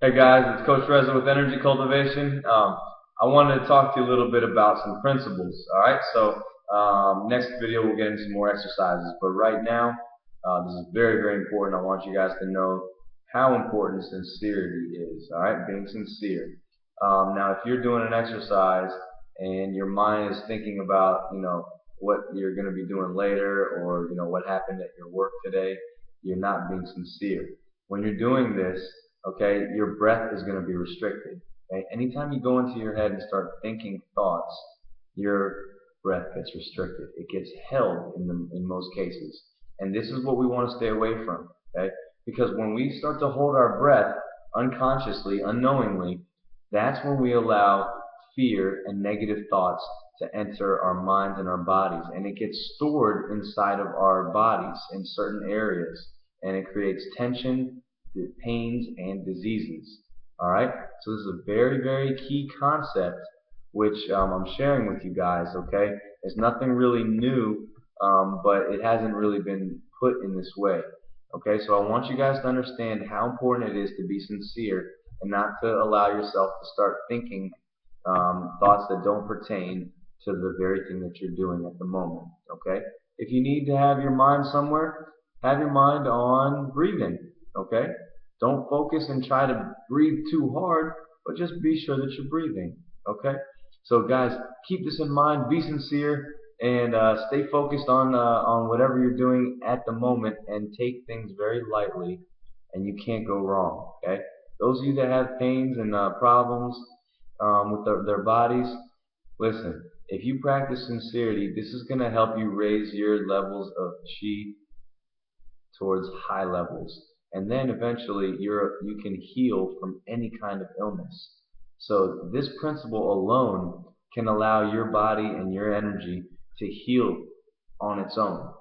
Hey guys, it's Coach Reza with Energy Cultivation. I wanted to talk to you a little bit about some principles. All right, so next video we'll get into some more exercises, but right now this is very, very important. I want you guys to know how important sincerity is. All right, being sincere. Now, if you're doing an exercise and your mind is thinking about, what you're going to be doing later, or what happened at your work today, you're not being sincere. When you're doing this, okay, your breath is going to be restricted. Okay? Anytime you go into your head and start thinking thoughts, your breath gets restricted. It gets held in most cases. And this is what we want to stay away from. Okay? Because when we start to hold our breath unconsciously, unknowingly, that's when we allow fear and negative thoughts to enter our minds and our bodies. And it gets stored inside of our bodies in certain areas. And it creates tension, pains, and diseases. All right? So this is a very, very key concept which I'm sharing with you guys. Okay? It's nothing really new, but it hasn't really been put in this way. Okay? So I want you guys to understand how important it is to be sincere and not to allow yourself to start thinking thoughts that don't pertain to the very thing that you're doing at the moment. Okay? If you need to have your mind somewhere, have your mind on breathing. Okay? Don't focus and try to breathe too hard, but just be sure that you're breathing. Okay? So, guys, keep this in mind. Be sincere and stay focused on whatever you're doing at the moment, and take things very lightly. And you can't go wrong. Okay? Those of you that have pains and problems with their bodies, listen. If you practice sincerity, this is going to help you raise your levels of chi towards high levels, and then eventually you can heal from any kind of illness. So this principle alone can allow your body and your energy to heal on its own,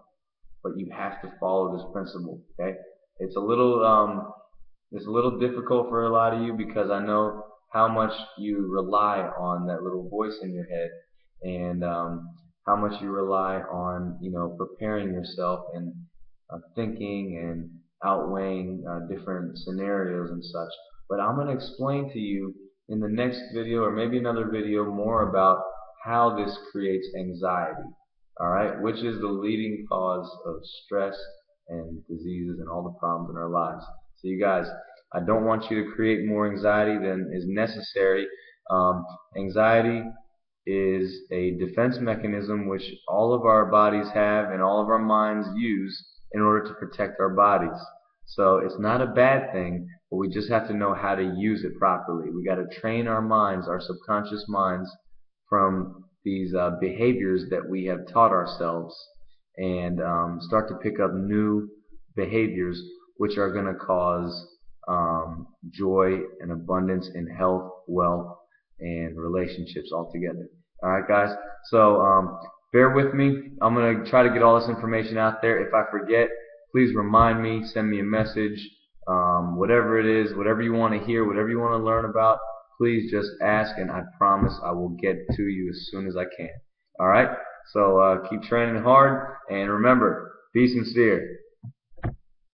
but you have to follow this principle. Okay, it's a little difficult for a lot of you because I know how much you rely on that little voice in your head, and how much you rely on preparing yourself and thinking and outweighing different scenarios and such. But I'm going to explain to you in the next video, or maybe another video, more about how this creates anxiety. All right, which is the leading cause of stress and diseases and all the problems in our lives. So you guys, I don't want you to create more anxiety than is necessary. Anxiety is a defense mechanism which all of our bodies have and all of our minds use in order to protect our bodies. So it's not a bad thing, but we just have to know how to use it properly. We got to train our minds, our subconscious minds, from these behaviors that we have taught ourselves, and start to pick up new behaviors which are going to cause joy and abundance in health, wealth, and relationships altogether. All right, guys. So bear with me. I'm going to try to get all this information out there. If I forget, please remind me, send me a message, whatever it is, whatever you want to hear, whatever you want to learn about, please just ask, and I promise I will get to you as soon as I can. All right? So keep training hard, and remember, be sincere.